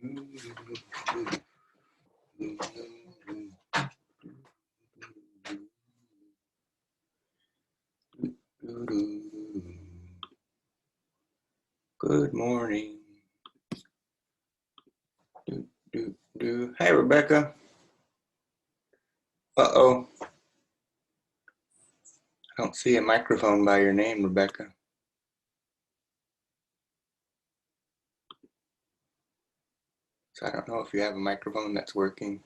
Good morning. Hi, Rebecca. Uh-oh. I don't see a microphone by your name, Rebecca. So I don't know if you have a microphone that's working.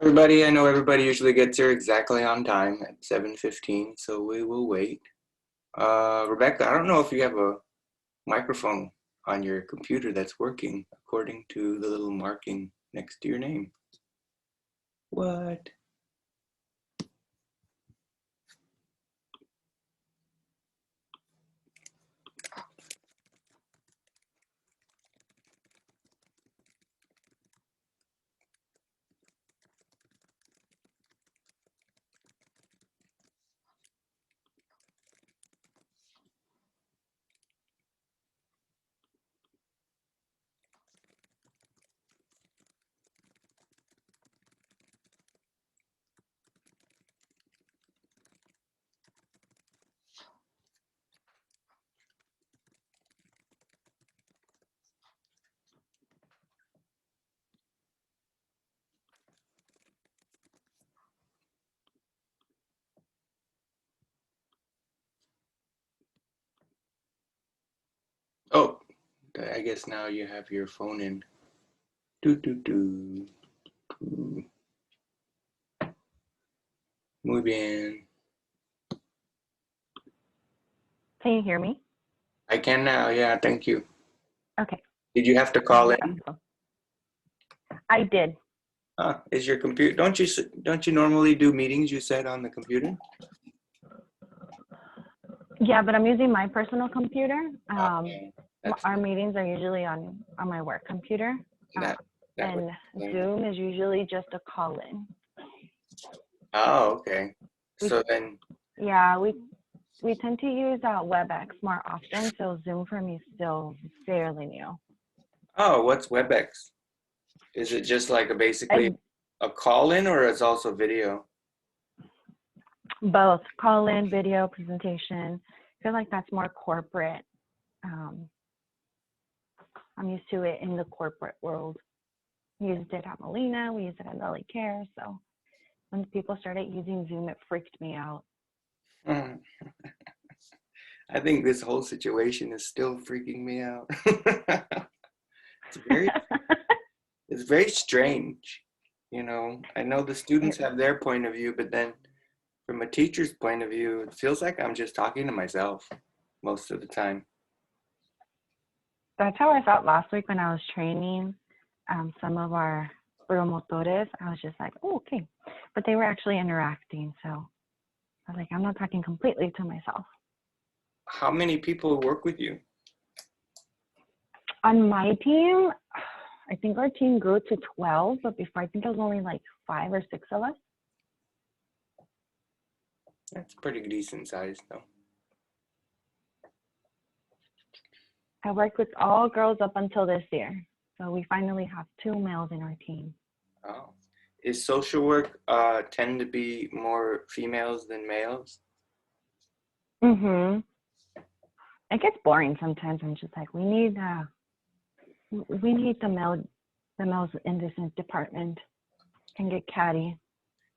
Everybody, I know everybody usually gets here exactly on time at 7:15, so we will wait. Rebecca, I don't know if you have a microphone on your computer that's working according to the little marking next to your name. What? Oh, I guess now you have your phone in. Muy bien. Can you hear me? I can now, yeah, thank you. Okay. Did you have to call in? I did. Is your computer, don't you normally do meetings you said on the computer? Yeah, but I'm using my personal computer. Okay. Our meetings are usually on my work computer. And Zoom is usually just a call-in. Oh, okay. So then. Yeah, we tend to use WebEx more often, so Zoom for me is still fairly new. Oh, what's WebEx? Is it just like basically a call-in, or it's also video? Both call-in, video, presentation. I feel like that's more corporate. I'm used to it in the corporate world. We used it at Molina, we used it at LA Care. So when people started using Zoom, it freaked me out. I think this whole situation is still freaking me out. It's very strange. You know, I know the students have their point of view, but then from a teacher's point of view, it feels like I'm just talking to myself most of the time. That's how I felt last week when I was training some of our promotores. I was just like, oh, okay. But they were actually interacting. So I was like, I'm not talking completely to myself. How many people work with you? On my team, I think our team grew to 12, but before I think it was only like 5 or 6 of us. That's pretty decent size though. I worked with all girls up until this year. So we finally have 2 males in our team. Oh. Is social work tend to be more females than males? Mm-hmm. It gets boring sometimes. I'm just like, we need the males in this department. Can get catty.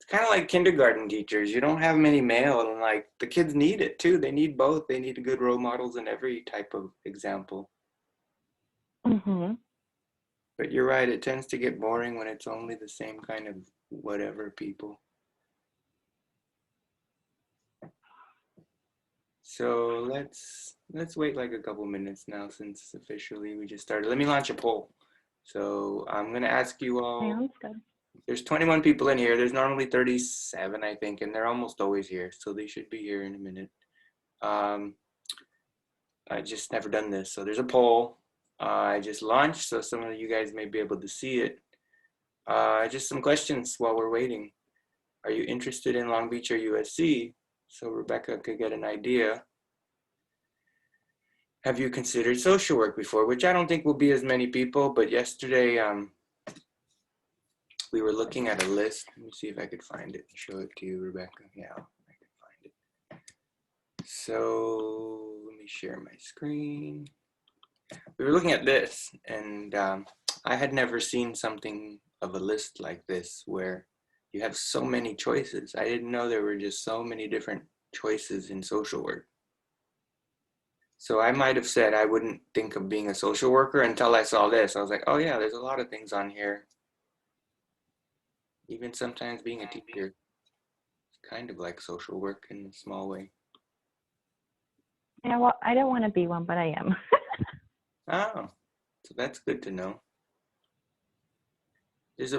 It's kind of like kindergarten teachers. You don't have many male, and like the kids need it too. They need both. They need good role models in every type of example. Mm-hmm. But you're right, it tends to get boring when it's only the same kind of whatever people. So let's wait like a couple minutes now, since officially we just started. Let me launch a poll. So I'm gonna ask you all. Sounds good. There's 21 people in here. There's normally 37, I think, and they're almost always here, so they should be here in a minute. I just never done this, so there's a poll. I just launched, so some of you guys may be able to see it. Just some questions while we're waiting. Are you interested in Long Beach or USC? So Rebecca could get an idea. Have you considered social work before? Which I don't think will be as many people, but yesterday we were looking at a list. Let me see if I could find it and show it to you, Rebecca. Yeah, I can find it. So let me share my screen. We were looking at this, and I had never seen something of a list like this where you have so many choices. I didn't know there were just so many different choices in social work. So I might have said I wouldn't think of being a social worker until I saw this. I was like, oh yeah, there's a lot of things on here. Even sometimes being a teacher is kind of like social work in a small way. Yeah, well, I don't want to be one, but I am. Oh, so that's good to know. There's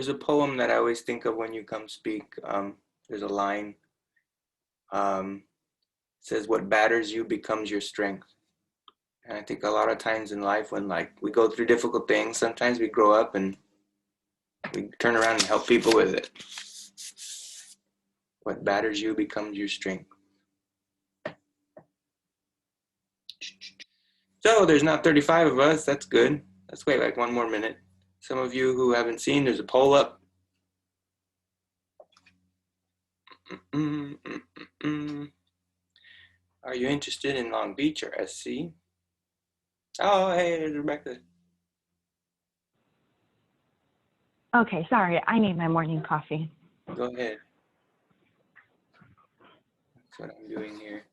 a poem that I always think of when you come speak. There's a line. It says, "What batters you becomes your strength." And I think a lot of times in life, when like we go through difficult things, sometimes we grow up and we turn around and help people with it. What batters you becomes your strength. So there's not 35 of us. That's good. Let's wait like one more minute. Some of you who haven't seen, there's a poll up. Are you interested in Long Beach or SC? Oh, hey, there's Rebecca. Okay, sorry. I need my morning coffee. Go ahead. That's what I'm doing here.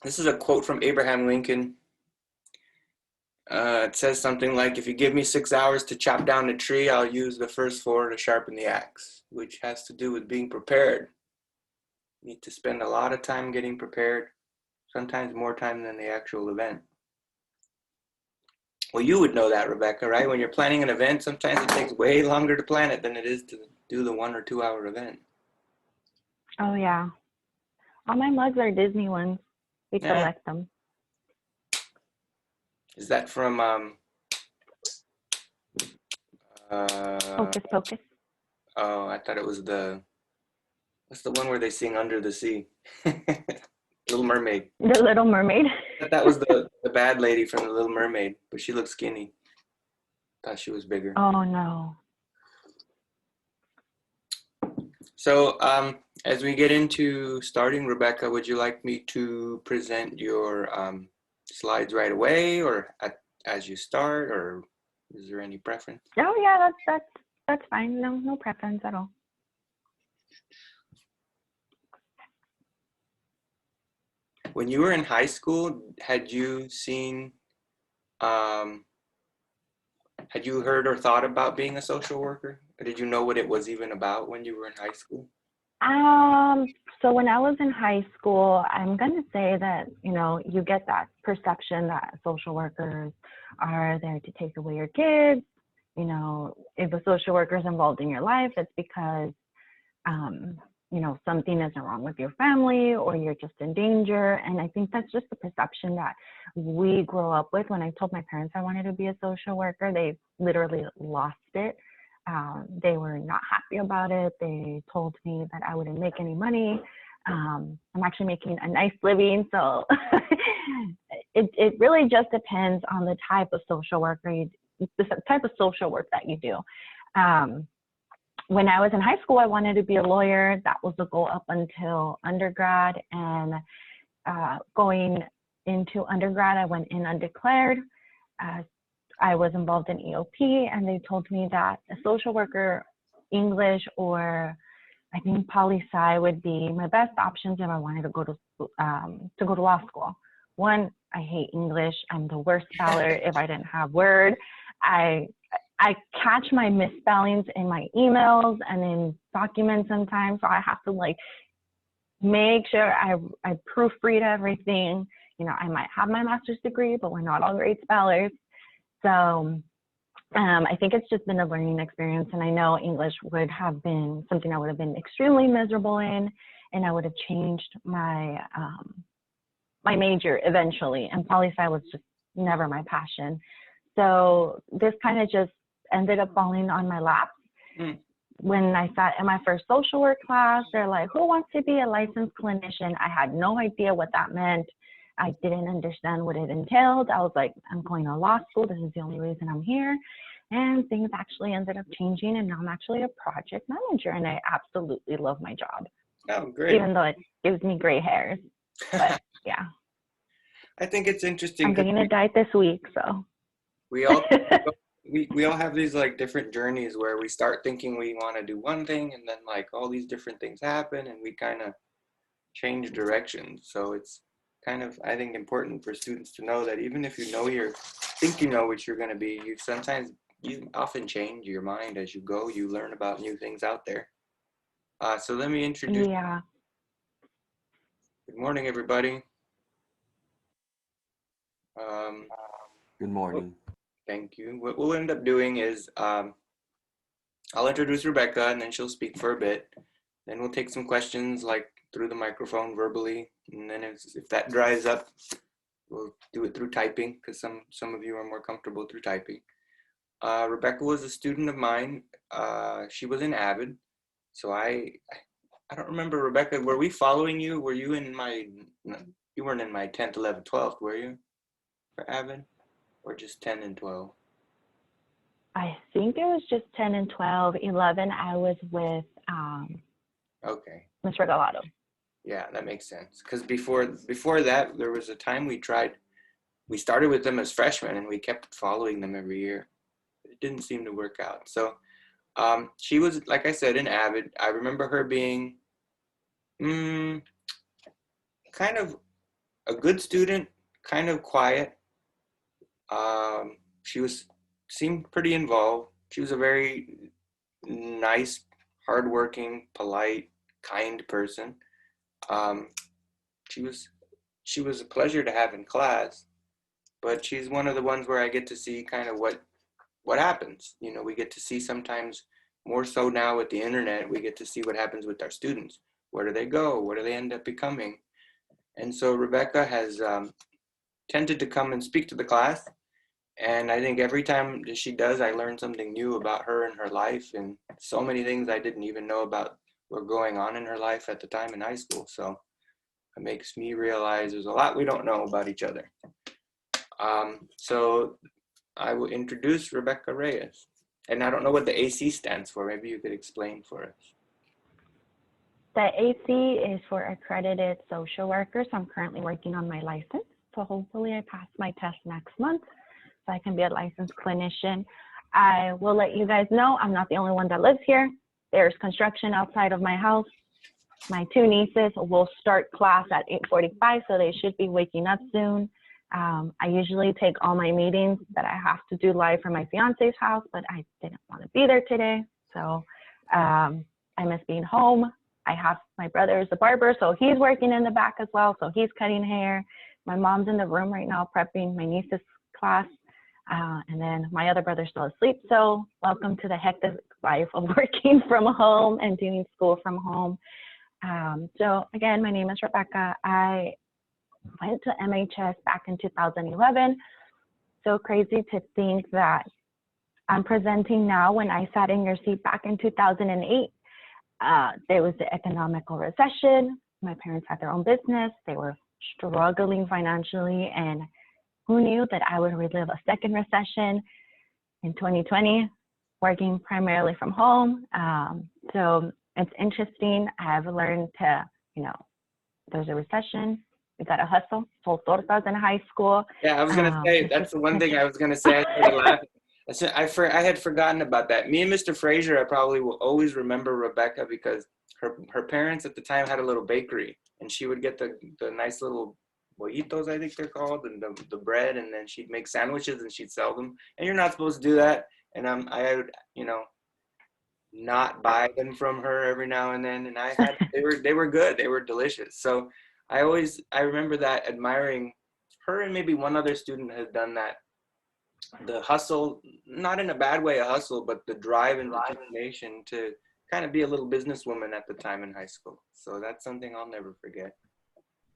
This is a quote from Abraham Lincoln. It says something like, if you give me 6 hours to chop down a tree, I'll use the first 4 to sharpen the axe, which has to do with being prepared. You need to spend a lot of time getting prepared, sometimes more time than the actual event. Well, you would know that, Rebecca, right? When you're planning an event, sometimes it takes way longer to plan it than it is to do the 1 or 2 hour event. Oh, yeah. All my mugs are Disney ones. We collect them. Is that from Hocus Pocus? Oh, I thought it was what's the one where they sing Under the Sea? Little Mermaid. The Little Mermaid. That was the bad lady from the Little Mermaid, but she looked skinny. Thought she was bigger. Oh no. So as we get into starting, Rebecca, would you like me to present your slides right away, or as you start, or is there any preference? Oh yeah, that's fine. No preference at all. When you were in high school, had you heard or thought about being a social worker? Or did you know what it was even about when you were in high school? So when I was in high school, I'm gonna say that, you get that perception that social workers are there to take away your kids. If a social worker is involved in your life, it's because something isn't wrong with your family or you're just in danger. And I think that's just the perception that we grow up with. When I told my parents I wanted to be a social worker, they literally lost it. They were not happy about it. They told me that I wouldn't make any money. I'm actually making a nice living. So it really just depends on the type of social worker, the type of social work that you do. When I was in high school, I wanted to be a lawyer. That was the goal up until undergrad. And going into undergrad, I went in undeclared. I was involved in EOP, and they told me that a social worker, English, or I think poli-sci would be my best options if I wanted to go to law school. One, I hate English. I'm the worst speller. If I didn't have Word, I catch my misspellings in my emails and in documents sometimes, so I have to make sure I proofread everything. I might have my master's degree, but we're not all great spellers. So I think it's just been a learning experience, and I know English would have been something I would have been extremely miserable in, and I would have changed my my major eventually. And poli-sci was just never my passion. So this kind of just ended up falling on my lap. Mm. When I sat in my first social work class, they're like, who wants to be a licensed clinician? I had no idea what that meant. I didn't understand what it entailed. I was like, I'm going to law school. This is the only reason I'm here. And things actually ended up changing, and now I'm actually a project manager, and I absolutely love my job. Oh, great. Even though it gives me gray hairs. But yeah. I think it's interesting. I'm getting a diet this week, so. We all we all have these like different journeys where we start thinking we want to do one thing, and then like all these different things happen, and we kind of change directions. So it's kind of, I think, important for students to know that even if you know think you know what you're going to be, you often change your mind as you go. You learn about new things out there. So let me introduce. Yeah. Good morning, everybody. Good morning. Thank you. What we'll end up doing is I'll introduce Rebecca, and then she'll speak for a bit. Then we'll take some questions like through the microphone verbally, and then if that dries up, we'll do it through typing, because some of you are more comfortable through typing. Rebecca was a student of mine. She was in Avid, so I don't remember, Rebecca, were we following you? Were you in my, you weren't in my 10th, 11th, 12th, were you, for Avid? Or just 10 and 12? I think it was just 10 and 12. 11, I was with Okay. Ms. Regalado. Yeah, that makes sense. Because before that, there was a time we started with them as freshmen, and we kept following them every year. It didn't seem to work out. So she was, like I said, in Avid. I remember her being kind of a good student, kind of quiet. She seemed pretty involved. She was a very nice, hardworking, polite, kind person. She was a pleasure to have in class, but she's one of the ones where I get to see kind of what happens. You know, we get to see sometimes more so now with the internet, we get to see what happens with our students. Where do they go? What do they end up becoming? And so Rebecca has tended to come and speak to the class. And I think every time that she does, I learn something new about her and her life, and so many things I didn't even know about were going on in her life at the time in high school. So it makes me realize there's a lot we don't know about each other. So I will introduce Rebeca Reyes. And I don't know what the AC stands for. Maybe you could explain for us. The AC is for accredited social workers. I'm currently working on my license. So hopefully I pass my test next month, so I can be a licensed clinician. I will let you guys know I'm not the only one that lives here. There's construction outside of my house. My two nieces will start class at 8:45, so they should be waking up soon. I usually take all my meetings that I have to do live from my fiance's house, but I didn't want to be there today. So I miss being home. I have my brother is a barber, so he's working in the back as well. So he's cutting hair. My mom's in the room right now prepping my niece's class. And then my other brother's still asleep. So welcome to the hectic life of working from home and doing school from home. So again, my name is Rebecca. I went to MHS back in 2011. So crazy to think that I'm presenting now. When I sat in your seat back in 2008, there was the economical recession. My parents had their own business. They were struggling financially, and who knew that I would relive a second recession in 2020, working primarily from home. So it's interesting. I've learned to, there's a recession. We got to hustle. Sold tortas in high school. Yeah, I was going to say, that's the one thing I was going to say. I started laughing. I had forgotten about that. Me and Mr. Frazier, I probably will always remember Rebecca because her parents at the time had a little bakery, and she would get the nice little bollitos, I think they're called, and the bread, and then she'd make sandwiches and she'd sell them. And you're not supposed to do that. And I would, not buy them from her every now and then. And they were good. They were delicious. So I remember that, admiring her, and maybe one other student has done that. The hustle, not in a bad way, a hustle, but the drive and determination to kind of be a little businesswoman at the time in high school. So that's something I'll never forget.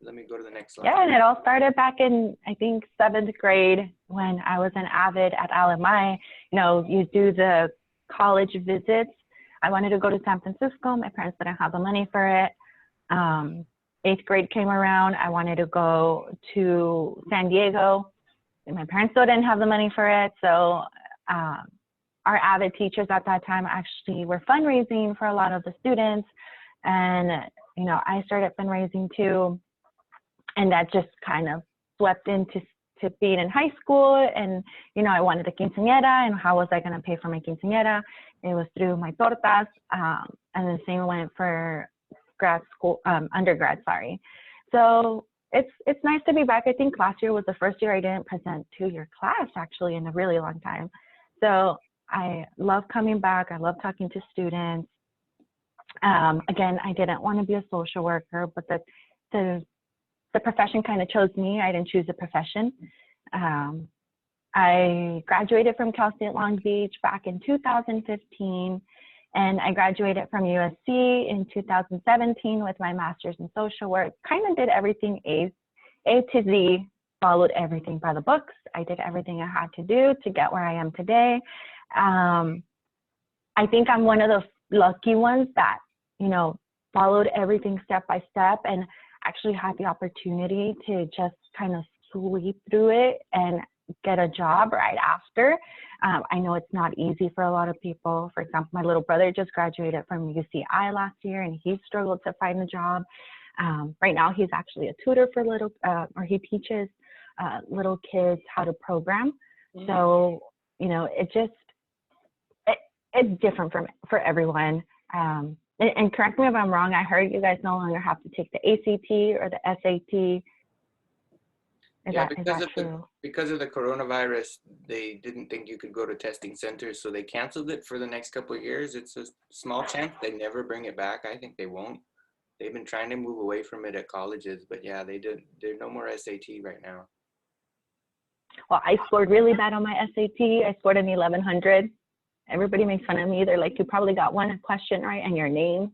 let me go to the next slide. Yeah, and it all started back in, I think, 7th grade when I was an avid at LMI. You know, you do the college visits. I wanted to go to San Francisco. My parents didn't have the money for it. 8th grade came around. I wanted to go to San Diego. And my parents still didn't have the money for it. So our avid teachers at that time actually were fundraising for a lot of the students. And, you know, I started fundraising too. And that just kind of swept into being in high school. And, you know, I wanted a quinceañera, and how was I going to pay for my quinceañera? It was through my tortas. And the same went for grad school, undergrad, sorry. So it's nice to be back. I think last year was the first year I didn't present to your class actually in a really long time. So I love coming back. I love talking to students. Again, I didn't want to be a social worker, but the profession kind of chose me. I didn't choose a profession. I graduated from Cal State Long Beach back in 2015, and I graduated from USC in 2017 with my master's in social work. Kind of did everything A to Z, followed everything by the books. I did everything I had to do to get where I am today. I think I'm one of the lucky ones that, you know, followed everything step by step and actually had the opportunity to just kind of sweep through it and get a job right after. I know it's not easy for a lot of people. For example, my little brother just graduated from UCI last year, and he struggled to find a job. Right now, he's actually a tutor for or he teaches little kids how to program. Mm-hmm. So, you know, it's different for everyone. And correct me if I'm wrong, I heard you guys no longer have to take the ACT or the SAT. Because of the coronavirus, they didn't think you could go to testing centers, so they canceled it for the next couple of years. It's a small chance they never bring it back. I think they won't. They've been trying to move away from it at colleges, but yeah, there's no more SAT right now. Well, I scored really bad on my SAT. I scored an 1100. Everybody makes fun of me. They're like, you probably got one question right and your name.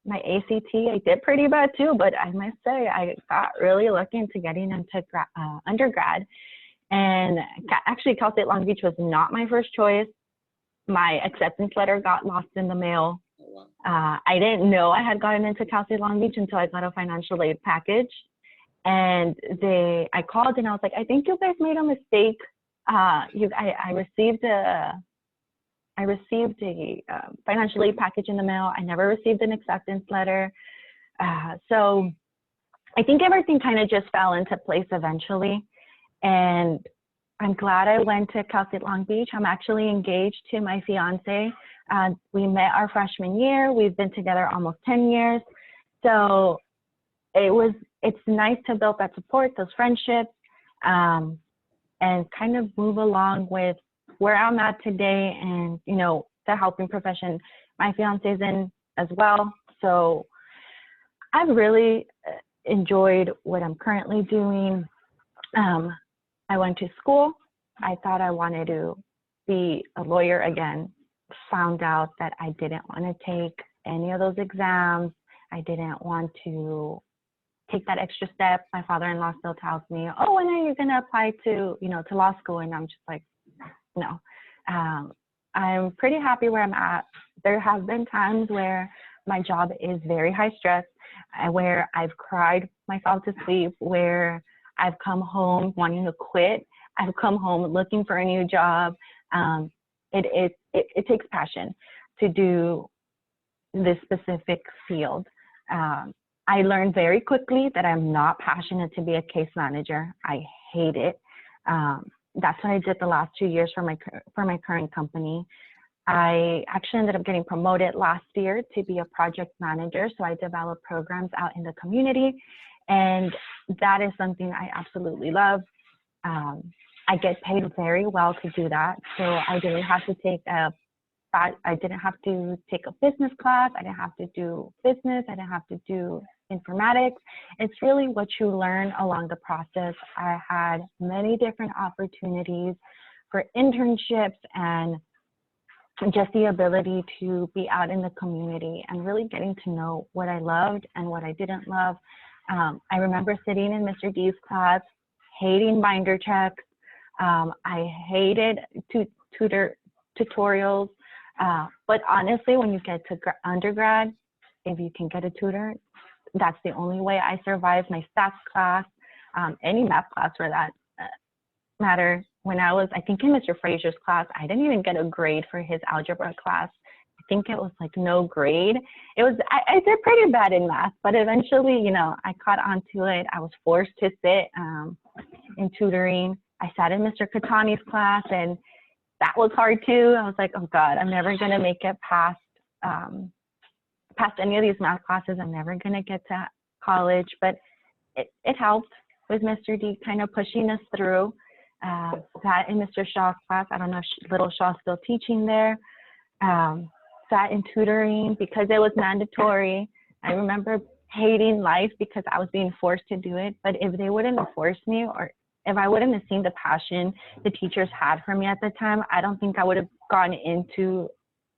My ACT, I did pretty bad too, but I must say I got really lucky into getting into undergrad. And actually, Cal State Long Beach was not my first choice. My acceptance letter got lost in the mail. I didn't know I had gotten into Cal State Long Beach until I got a financial aid package. And I called and I was like, I think you guys made a mistake. I received a financial aid package in the mail. I never received an acceptance letter. So I think everything kind of just fell into place eventually. And I'm glad I went to Cal State Long Beach. I'm actually engaged to my fiance. We met our freshman year. We've been together almost 10 years. So it's nice to build that support, those friendships, and kind of move along with where I'm at today and, you know, the helping profession my fiance's in as well. So I've really enjoyed what I'm currently doing. I went to school. I thought I wanted to be a lawyer again. Found out that I didn't want to take any of those exams. I didn't want to take that extra step. My father-in-law still tells me, oh, when are you going to apply to law school? And I'm just like, no. I'm pretty happy where I'm at. There have been times where my job is very high stress, where I've cried myself to sleep, where I've come home wanting to quit. I've come home looking for a new job. It takes passion to do this specific field. I learned very quickly that I'm not passionate to be a case manager. I hate it. That's what I did the last 2 years for my current company. I actually ended up getting promoted last year to be a project manager. So I develop programs out in the community, and that is something I absolutely love. I get paid very well to do that. So I didn't have to take a business class. I didn't have to do business. I didn't have to do informatics. It's really what you learn along the process. I had many different opportunities for internships and just the ability to be out in the community and really getting to know what I loved and what I didn't love. I remember sitting in Mr. D's class, hating binder checks. I hated tutorials. But honestly, when you get to undergrad, if you can get a tutor, that's the only way I survived my stats class, any math class for that matter. When I was, I think in Mr. Frazier's class, I didn't even get a grade for his algebra class. I think it was like no grade. It was, I did pretty bad in math, but eventually, you know, I caught on to it. I was forced to sit in tutoring. I sat in Mr. Katani's class, and that was hard too. I was like, oh God, I'm never gonna make it past any of these math classes. I'm never gonna get to college, but it helped with Mr. D kind of pushing us through. Sat in Mr. Shaw's class. I don't know if little Shaw's still teaching there. Sat in tutoring because it was mandatory. I remember hating life because I was being forced to do it. But if they wouldn't have forced me, or if I wouldn't have seen the passion the teachers had for me at the time, I don't think I would have gone into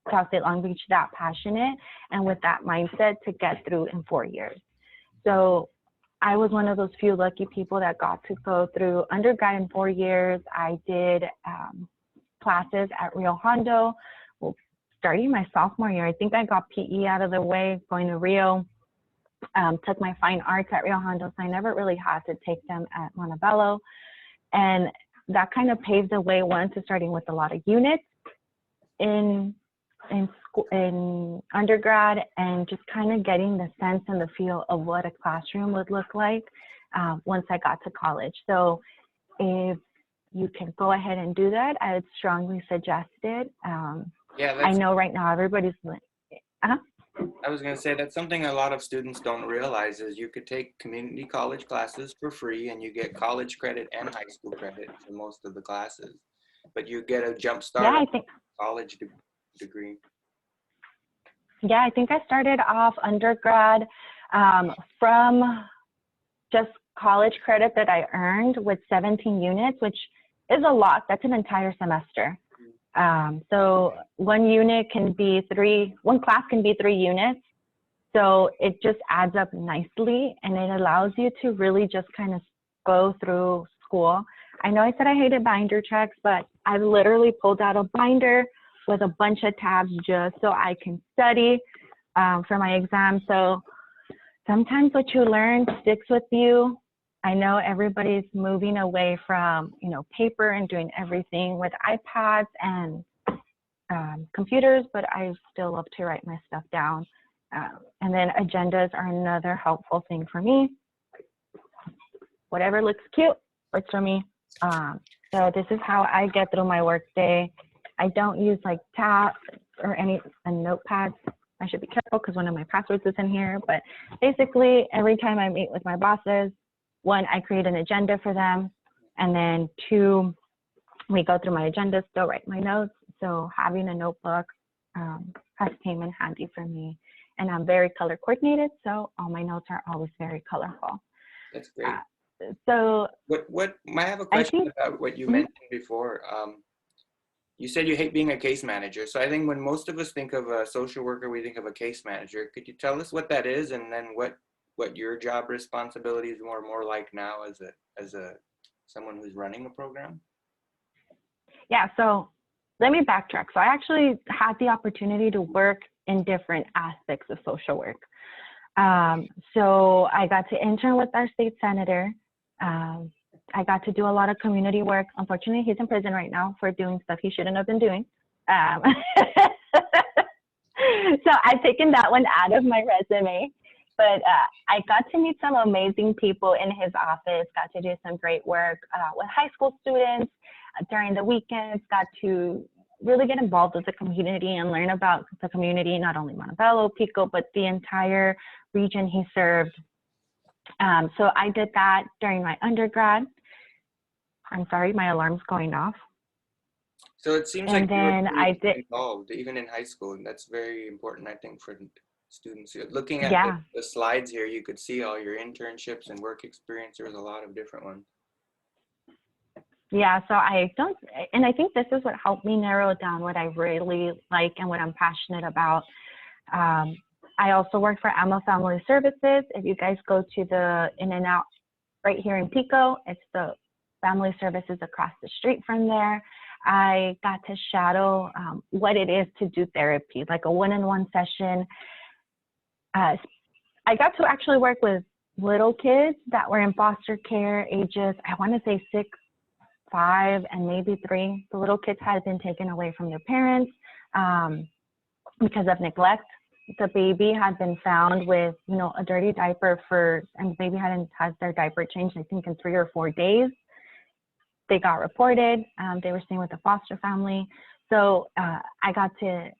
Cal State Long Beach that passionate and with that mindset to get through in 4 years. So I was one of those few lucky people that got to go through undergrad in 4 years. I did classes at Rio Hondo. Well, starting my sophomore year, I think I got PE out of the way, going to Rio. Took my fine arts at Rio Hondo, so I never really had to take them at Montebello. And that kind of paved the way, one, to starting with a lot of units in undergrad, and just kind of getting the sense and the feel of what a classroom would look like once I got to college. So if you can go ahead and do that, I would strongly suggest it. I know right now everybody's I was going to say that's something a lot of students don't realize is you could take community college classes for free and you get college credit and high school credit for most of the classes, but you get a jump start college degree. Yeah, I think I started off undergrad from just college credit that I earned with 17 units, which is a lot. That's an entire semester. So one class can be 3 units. So it just adds up nicely, and it allows you to really just kind of go through school. I know I said I hated binder checks, but I literally pulled out a binder with a bunch of tabs just so I can study for my exam. So sometimes what you learn sticks with you. I know everybody's moving away from, you know, paper and doing everything with iPads and computers, but I still love to write my stuff down. And then agendas are another helpful thing for me. Whatever looks cute works for me. So this is how I get through my work day. I don't use like tabs or any notepads. I should be careful because one of my passwords is in here, but basically every time I meet with my bosses, 1, I create an agenda for them, and then 2, we go through my agenda, still write my notes. So having a notebook has came in handy for me, and I'm very color coordinated, so all my notes are always very colorful. That's great. So I have a question about what you mentioned before. You said you hate being a case manager. So I think when most of us think of a social worker, we think of a case manager. Could you tell us what that is, and then what your job responsibilities are more like now as someone who's running a program? Yeah, so let me backtrack. So I actually had the opportunity to work in different aspects of social work. So I got to intern with our state senator. I got to do a lot of community work. Unfortunately, he's in prison right now for doing stuff he shouldn't have been doing. So I've taken that one out of my resume. But I got to meet some amazing people in his office, got to do some great work with high school students during the weekends, got to really get involved with the community and learn about the community, not only Montebello, Pico, but the entire region he served. So I did that during my undergrad. I'm sorry, my alarm's going off. So it seems like you were involved even in high school, and that's very important, I think, for students. Looking at the slides here, you could see all your internships and work experience. There was a lot of different ones. Yeah, so I think this is what helped me narrow down what I really like and what I'm passionate about. I also work for Alma Family Services. If you guys go to the In-N-Out right here in Pico, it's the family services across the street from there. I got to shadow what it is to do therapy, like a one-on-one session. I got to actually work with little kids that were in foster care ages, I want to say 6, 5, and maybe 3. The little kids had been taken away from their parents because of neglect. The baby had been found with, a dirty diaper and the baby hadn't had their diaper changed, I think, in 3 or 4 days. They got reported. They were staying with a foster family. So I got to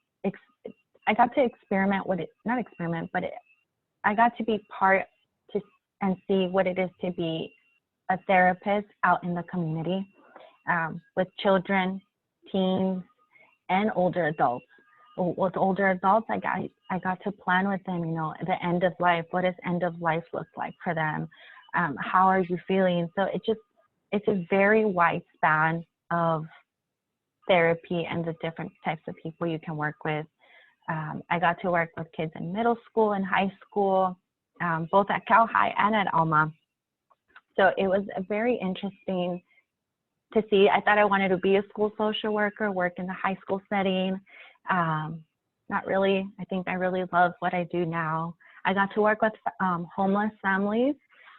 experiment with it, not experiment, but I got to be part and see what it is to be a therapist out in the community with children, teens, and older adults. With older adults, I got to plan with them, the end of life. What does end of life look like for them? How are you feeling? So it's a very wide span of therapy and the different types of people you can work with. I got to work with kids in middle school and high school, both at Cal High and at Alma. So it was very interesting to see. I thought I wanted to be a school social worker, work in the high school setting. Not really. I think I really love what I do now. I got to work with homeless families.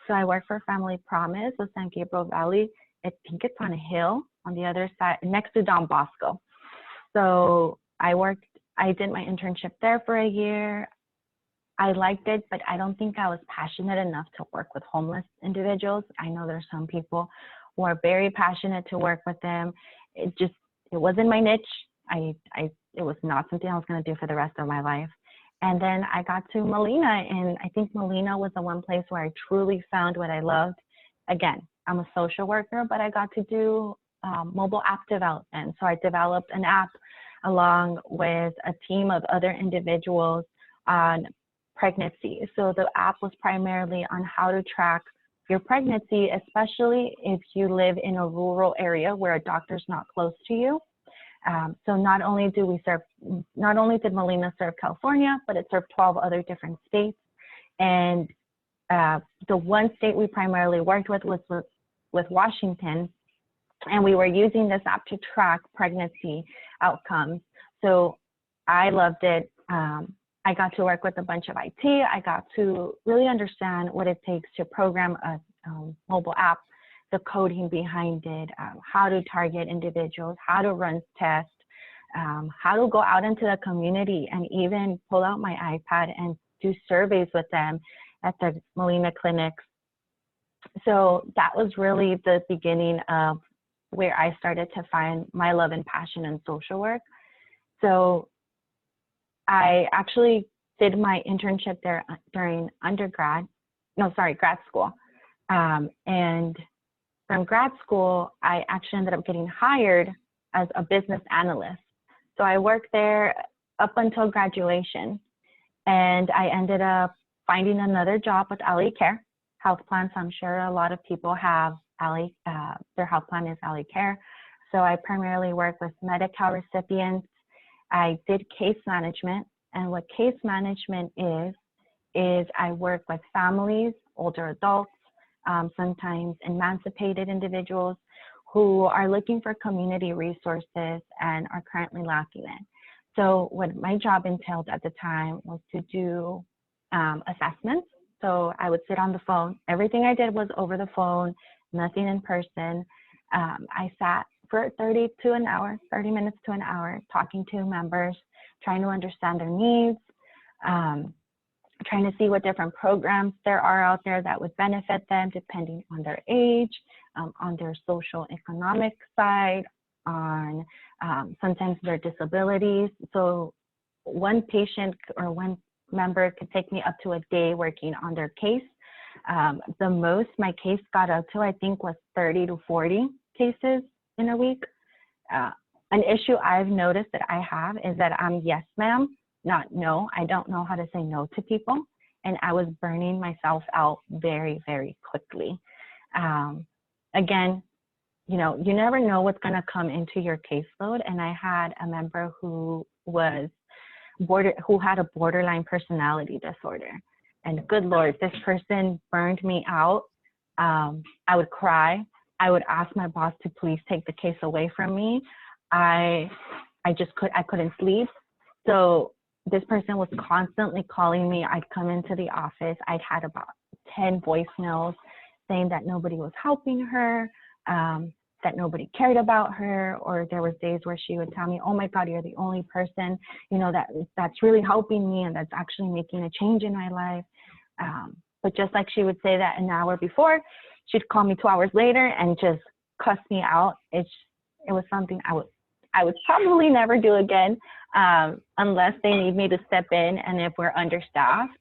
So I work for Family Promise of San Gabriel Valley. I think it's on a hill on the other side, next to Don Bosco. So I did my internship there for a year. I liked it, but I don't think I was passionate enough to work with homeless individuals. I know there's some people who are very passionate to work with them. It wasn't my niche. It was not something I was going to do for the rest of my life. And then I got to Molina, and I think Molina was the one place where I truly found what I loved. Again, I'm a social worker, but I got to do mobile app development. So I developed an app along with a team of other individuals on pregnancy. So the app was primarily on how to track your pregnancy, especially if you live in a rural area where a doctor's not close to you. So not only did Molina serve California, but it served 12 other different states. And the one state we primarily worked with was with Washington. And we were using this app to track pregnancy outcomes. So I loved it. I got to work with a bunch of IT. I got to really understand what it takes to program a mobile app, the coding behind it, how to target individuals, how to run tests, how to go out into the community and even pull out my iPad and do surveys with them at the Molina clinics. So that was really the beginning of where I started to find my love and passion in social work. So I actually did my internship there during grad school. And from grad school, I actually ended up getting hired as a business analyst. So I worked there up until graduation. And I ended up finding another job with LA Care Health Plan. So I'm sure a lot of people have their health plan is LA Care. So I primarily work with Medi-Cal recipients. I did case management. And what case management is I work with families, older adults, sometimes emancipated individuals who are looking for community resources and are currently lacking it. So what my job entailed at the time was to do assessments. So I would sit on the phone. Everything I did was over the phone, nothing in person. I sat for 30 minutes to an hour, talking to members, trying to understand their needs, trying to see what different programs there are out there that would benefit them depending on their age, on their social economic side, on sometimes their disabilities. So one patient or one member could take me up to a day working on their case. The most my case got up to, I think, was 30 to 40 cases in a week. An issue I've noticed that I have is that I'm yes, ma'am, not no. I don't know how to say no to people. And I was burning myself out very, very quickly. Again, you never know what's going to come into your caseload. And I had a member who was who had a borderline personality disorder. And good Lord, this person burned me out. I would cry. I would ask my boss to please take the case away from me. I couldn't sleep. So this person was constantly calling me. I'd come into the office. I'd had about 10 voicemails saying that nobody was helping her, that nobody cared about her, or there was days where she would tell me, oh my God, you're the only person, that's really helping me and that's actually making a change in my life. But just like she would say that an hour before, she'd call me 2 hours later and just cuss me out. It was something I would probably never do again, unless they need me to step in and if we're understaffed.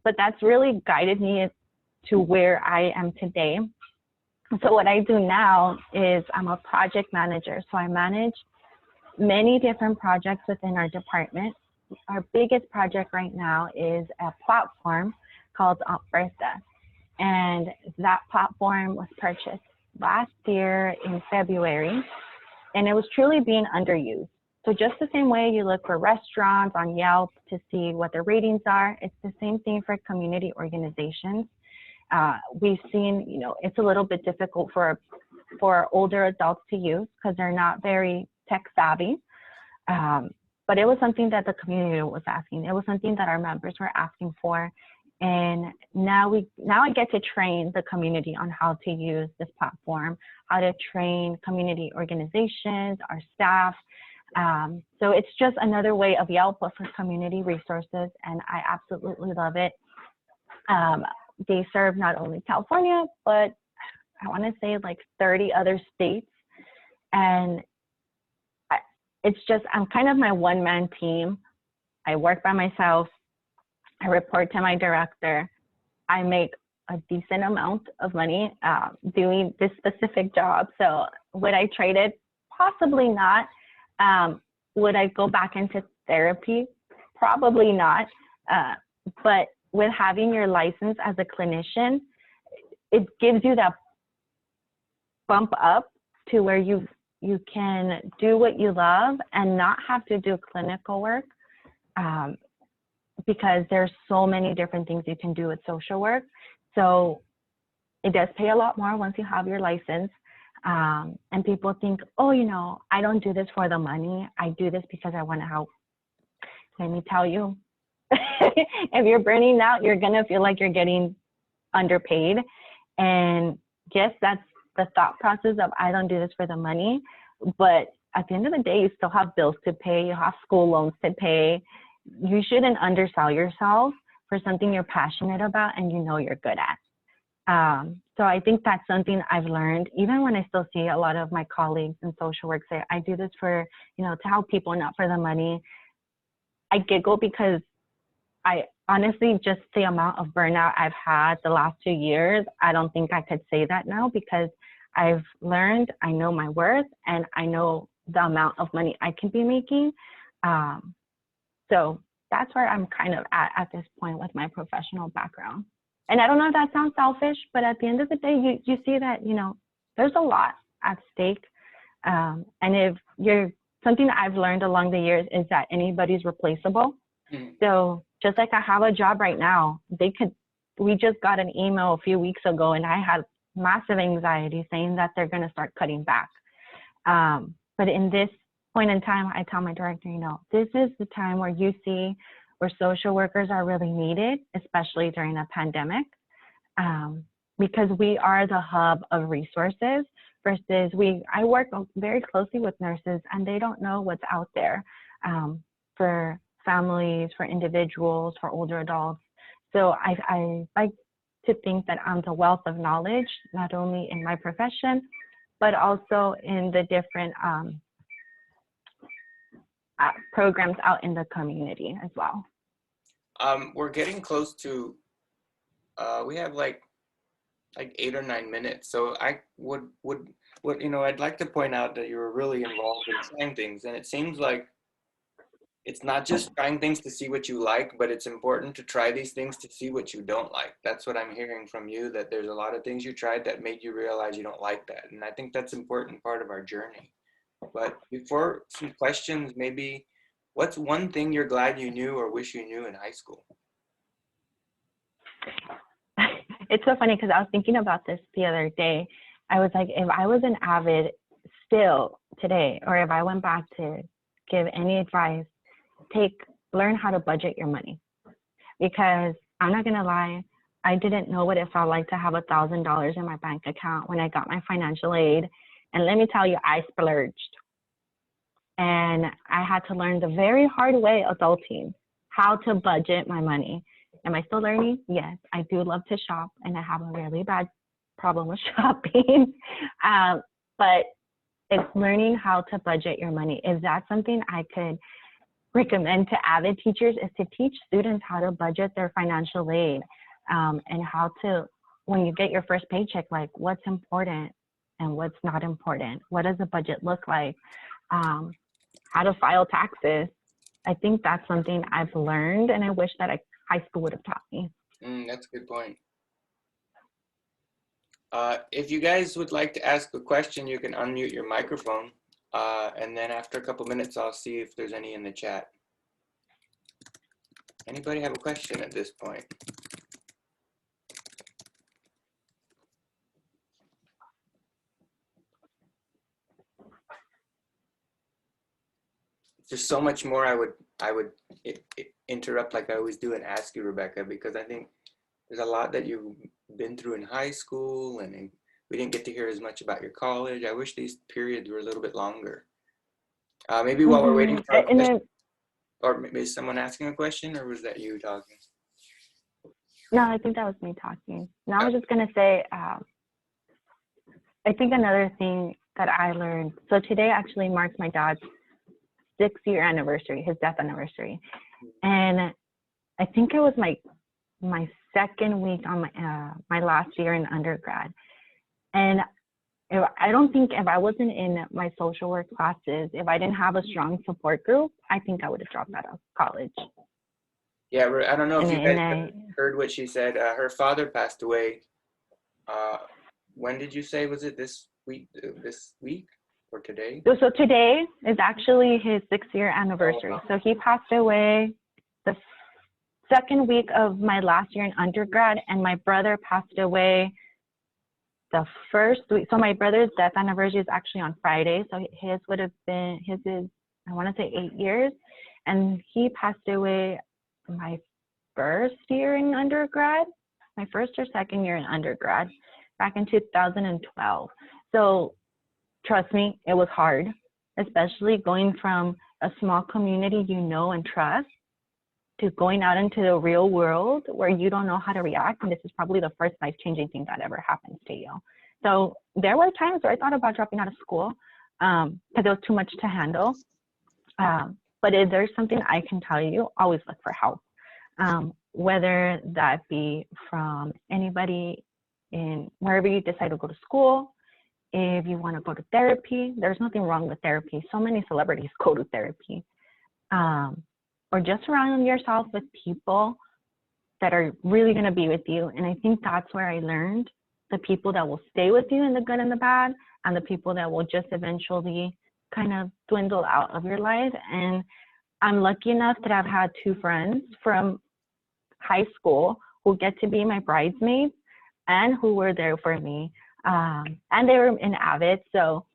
But that's really guided me to where I am today. So what I do now is I'm a project manager. So I manage many different projects within our department. Our biggest project right now is a platform called Bertha. And that platform was purchased last year in February, and it was truly being underused. So just the same way you look for restaurants on Yelp to see what their ratings are, it's the same thing for community organizations. We've seen, it's a little bit difficult for older adults to use because they're not very tech savvy. But it was something that the community was asking. It was something that our members were asking for. And now I get to train the community on how to use this platform, how to train community organizations, our staff. So it's just another way of Yelp for community resources, and I absolutely love it. They serve not only California, but I want to say like 30 other states. And it's just, I'm kind of my one-man team. I work by myself. I report to my director. I make a decent amount of money doing this specific job. So would I trade it? Possibly not. Would I go back into therapy? Probably not. But with having your license as a clinician, it gives you that bump up to where you can do what you love and not have to do clinical work. Because there's so many different things you can do with social work. So it does pay a lot more once you have your license. And people think, oh, I don't do this for the money. I do this because I want to help. Let me tell you, if you're burning out, you're going to feel like you're getting underpaid. And yes, that's the thought process of I don't do this for the money. But at the end of the day, you still have bills to pay. You have school loans to pay. You shouldn't undersell yourself for something you're passionate about and you're good at. So I think that's something I've learned, even when I still see a lot of my colleagues in social work say, I do this for, to help people, not for the money. I giggle because I honestly, just the amount of burnout I've had the last 2 years, I don't think I could say that now because I've learned, I know my worth, and I know the amount of money I can be making. So that's where I'm kind of at this point with my professional background. And I don't know if that sounds selfish, but at the end of the day, you see that, there's a lot at stake. And if something that I've learned along the years is that anybody's replaceable. Mm-hmm. So just like I have a job right now, we just got an email a few weeks ago and I had massive anxiety saying that they're going to start cutting back. But in this point in time, I tell my director, this is the time where you see where social workers are really needed, especially during a pandemic, because we are the hub of resources versus I work very closely with nurses and they don't know what's out there for families, for individuals, for older adults. So I like to think that I'm the wealth of knowledge, not only in my profession, but also in the different programs out in the community as well. We're getting close to, we have like 8 or 9 minutes. So I would I'd like to point out that you were really involved in trying things. And it seems like it's not just trying things to see what you like, but it's important to try these things to see what you don't like. That's what I'm hearing from you, that there's a lot of things you tried that made you realize you don't like that. And I think that's an important part of our journey. But before some questions, maybe What's one thing you're glad you knew or wish you knew in high school? It's so funny because I was thinking about this the other day. I was like, if I was an avid still today, or if I went back to give any advice, learn how to budget your money. Because I'm not gonna lie, I didn't know what it felt like to have $1,000 in my bank account when I got my financial aid. And let me tell you, I splurged. And I had to learn the very hard way adulting, how to budget my money. Am I still learning? Yes, I do love to shop, and I have a really bad problem with shopping. But it's learning how to budget your money. Is that something I could recommend to avid teachers, is to teach students how to budget their financial aid, and how to, when you get your first paycheck, like what's important and what's not important. What does a budget look like? How to file taxes. I think that's something I've learned, and I wish that high school would have taught me. That's a good point. If you guys would like to ask a question, you can unmute your microphone, and then after a couple minutes, I'll see if there's any in the chat. Anybody have a question at this point? There's so much more I would interrupt like I always do and ask you, Rebecca, because I think there's a lot that you've been through in high school, and we didn't get to hear as much about your college. I wish these periods were a little bit longer. Maybe while we're waiting for a question, or maybe is someone asking a question, or was that you talking? No, I think that was me talking. Now I was just gonna say, I think another thing that I learned, so today actually marks my dad's 6-year anniversary, his death anniversary. And I think it was my second week on my last year in undergrad. And I don't think if I wasn't in my social work classes, if I didn't have a strong support group, I think I would have dropped out of college. Yeah, I don't know if you guys heard what she said. Her father passed away. When did you say, was it this week or today? So today is actually his 6-year anniversary. So he passed away the second week of my last year in undergrad, and my brother passed away the first week. So my brother's death anniversary is actually on Friday. So his is, I want to say 8 years. And he passed away my first year in undergrad, my first or second year in undergrad, back in 2012. So trust me, it was hard, especially going from a small community you know and trust to going out into the real world where you don't know how to react. And this is probably the first life-changing thing that ever happens to you. So there were times where I thought about dropping out of school because it was too much to handle. But if there's something I can tell you, always look for help, whether that be from anybody in wherever you decide to go to school. If you want to go to therapy, there's nothing wrong with therapy. So many celebrities go to therapy. Or just surround yourself with people that are really going to be with you. And I think that's where I learned the people that will stay with you in the good and the bad, and the people that will just eventually kind of dwindle out of your life. And I'm lucky enough that I've had 2 friends from high school who get to be my bridesmaids and who were there for me. And they were in Avid. So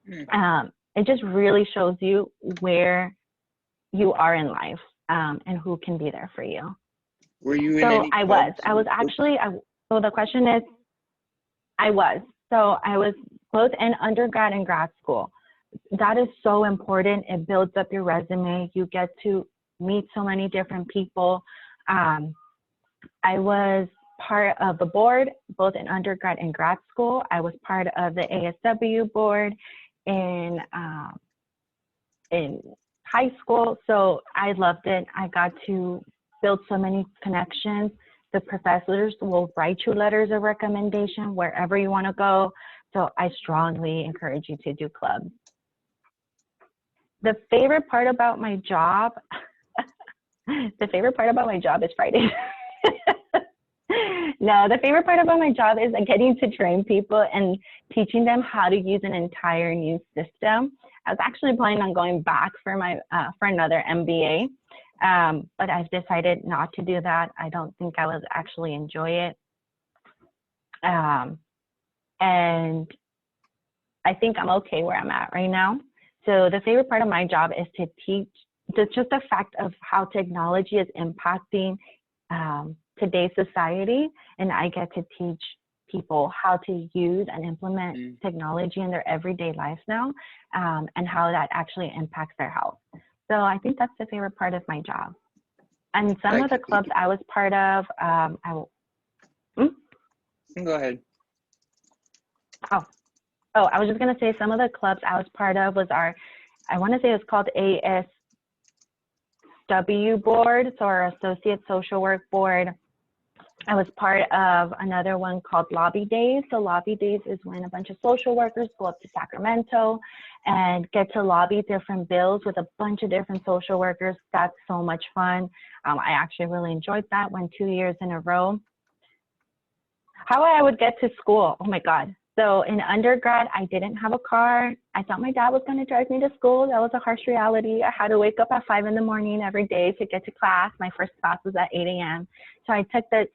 it just really shows you where you are in life, and who can be there for you. Were you in so any I was actually, so the question is, so I was both in undergrad and grad school. That is so important. It builds up your resume. You get to meet so many different people. I was part of the board, both in undergrad and grad school. I was part of the ASW board in high school. So I loved it. I got to build so many connections. The professors will write you letters of recommendation wherever you want to go. So I strongly encourage you to do clubs. The favorite part about my job, is Friday. No, the favorite part about my job is getting to train people and teaching them how to use an entire new system. I was actually planning on going back for my for another MBA, but I've decided not to do that. I don't think I would actually enjoy it, and I think I'm okay where I'm at right now. So the favorite part of my job is to teach. Just the fact of how technology is impacting today's society, and I get to teach people how to use and implement technology in their everyday lives now, and how that actually impacts their health. So I think that's the favorite part of my job. And some of the clubs I was part of, Go ahead. Oh, I was just gonna say some of the clubs I was part of was I want to say it's called ASW board, so our Associate Social Work Board. I was part of another one called Lobby Days. So Lobby Days is when a bunch of social workers go up to Sacramento and get to lobby different bills with a bunch of different social workers. That's so much fun. I actually really enjoyed that. Went 2 years in a row. How I would get to school, oh my God. So in undergrad, I didn't have a car. I thought my dad was going to drive me to school. That was a harsh reality. I had to wake up at 5 in the morning every day to get to class. My first class was at 8 a.m. So I took the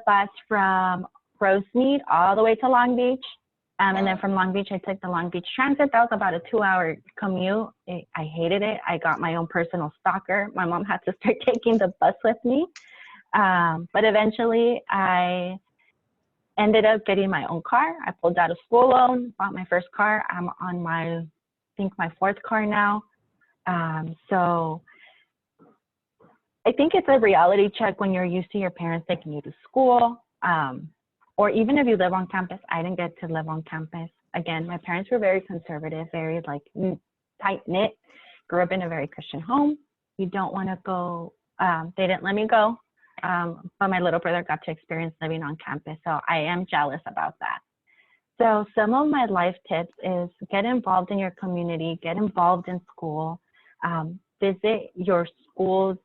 bus from Rosemead all the way to Long Beach. And then from Long Beach, I took the Long Beach Transit. That was about a 2-hour commute. I hated it. I got my own personal stalker. My mom had to start taking the bus with me. But eventually, I ended up getting my own car. I pulled out a school loan, bought my first car. I'm on my 4th car now. So I think it's a reality check when you're used to your parents taking you to school. Or even if you live on campus. I didn't get to live on campus. Again, my parents were very conservative, very like tight-knit. Grew up in a very Christian home. You don't want to go, they didn't let me go. But my little brother got to experience living on campus, so I am jealous about that. So some of my life tips is get involved in your community, get involved in school, visit your schools,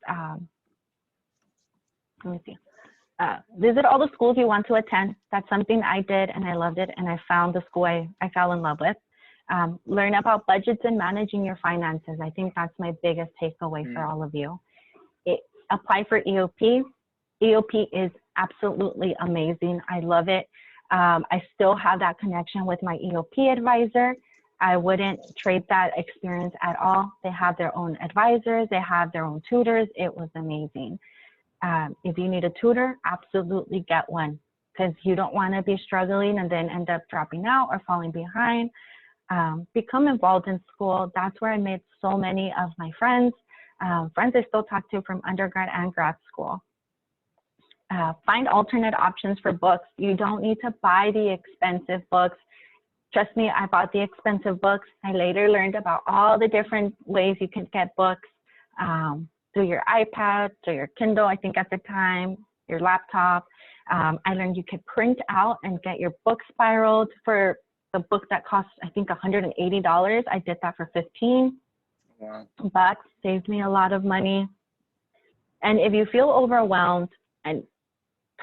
visit all the schools you want to attend. That's something I did, and I loved it, and I found the school I fell in love with. Learn about budgets and managing your finances. I think that's my biggest takeaway for all of you. Apply for EOP. EOP is absolutely amazing. I love it. I still have that connection with my EOP advisor. I wouldn't trade that experience at all. They have their own advisors. They have their own tutors. It was amazing. If you need a tutor, absolutely get one, because you don't want to be struggling and then end up dropping out or falling behind. Become involved in school. That's where I made so many of my friends. Friends I still talk to from undergrad and grad school. Find alternate options for books. You don't need to buy the expensive books. Trust me, I bought the expensive books. I later learned about all the different ways you can get books through your iPad, through your Kindle, I think at the time, your laptop. I learned you could print out and get your book spiraled for the book that cost, I think, $180. I did that for $15. But saved me a lot of money. And if you feel overwhelmed, and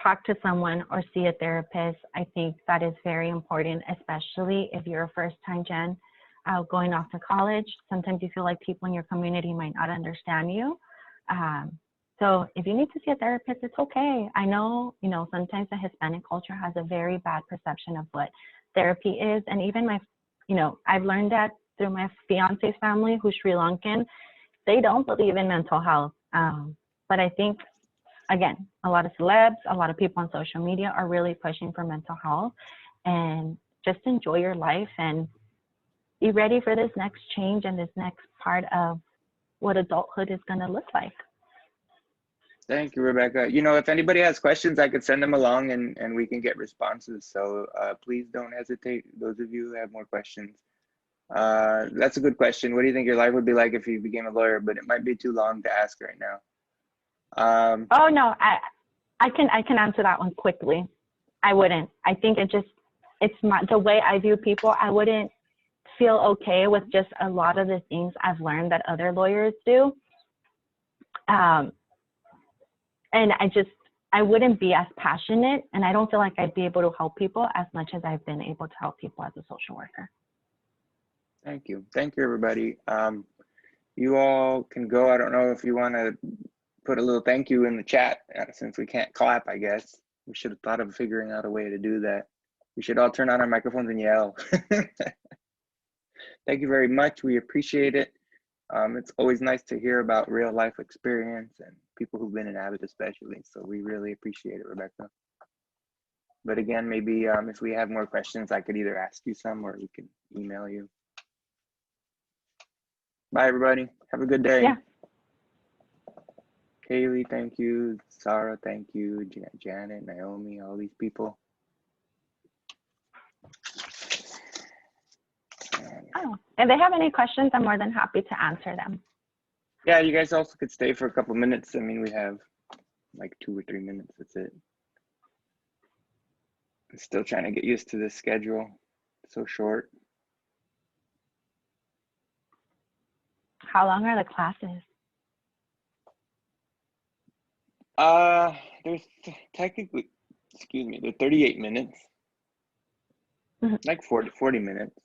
talk to someone or see a therapist. I think that is very important, especially if you're a first-time gen going off to college. Sometimes you feel like people in your community might not understand you. So if you need to see a therapist, it's okay. I know, sometimes the Hispanic culture has a very bad perception of what therapy is. And even I've learned that through my fiance's family, who's Sri Lankan. They don't believe in mental health. But I think, again, a lot of celebs, a lot of people on social media are really pushing for mental health, and just enjoy your life and be ready for this next change and this next part of what adulthood is going to look like. Thank you, Rebecca. If anybody has questions, I could send them along and we can get responses. So please don't hesitate. Those of you who have more questions. That's a good question. What do you think your life would be like if you became a lawyer? But it might be too long to ask right now. Oh no, I can answer that one quickly. I wouldn't. I think it's the way I view people. I wouldn't feel okay with just a lot of the things I've learned that other lawyers do. And I wouldn't be as passionate, and I don't feel like I'd be able to help people as much as I've been able to help people as a social worker. Thank you. Thank you, everybody. You all can go. I don't know if you want to put a little thank you in the chat, since we can't clap, I guess. We should have thought of figuring out a way to do that. We should all turn on our microphones and yell. Thank you very much. We appreciate it. It's always nice to hear about real life experience and people who've been in Abbott especially. So we really appreciate it, Rebecca. But again, maybe if we have more questions, I could either ask you some or we can email you. Bye, everybody. Have a good day. Yeah. Kaylee, thank you. Sarah, thank you. Janet, Naomi, all these people. Oh, if they have any questions, I'm more than happy to answer them. Yeah, you guys also could stay for a couple minutes. I mean, we have like 2 or 3 minutes. That's it. I'm still trying to get used to this schedule. It's so short. How long are the classes? There's technically, excuse me, they're 38 minutes, like 40 minutes.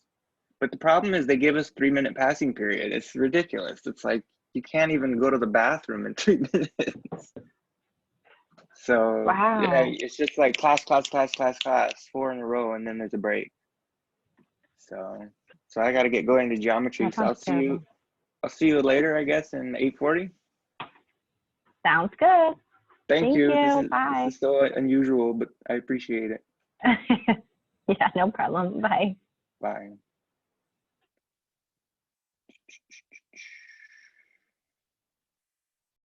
But the problem is they give us 3-minute passing period. It's ridiculous. It's like you can't even go to the bathroom in 3 minutes. So wow. Yeah, it's just like class, 4 in a row, and then there's a break. So I got to get going to geometry. So I'll see you later, I guess, in 8:40. Sounds good. Thank you. Bye. This is so unusual, but I appreciate it. Yeah, no problem. Bye. Bye.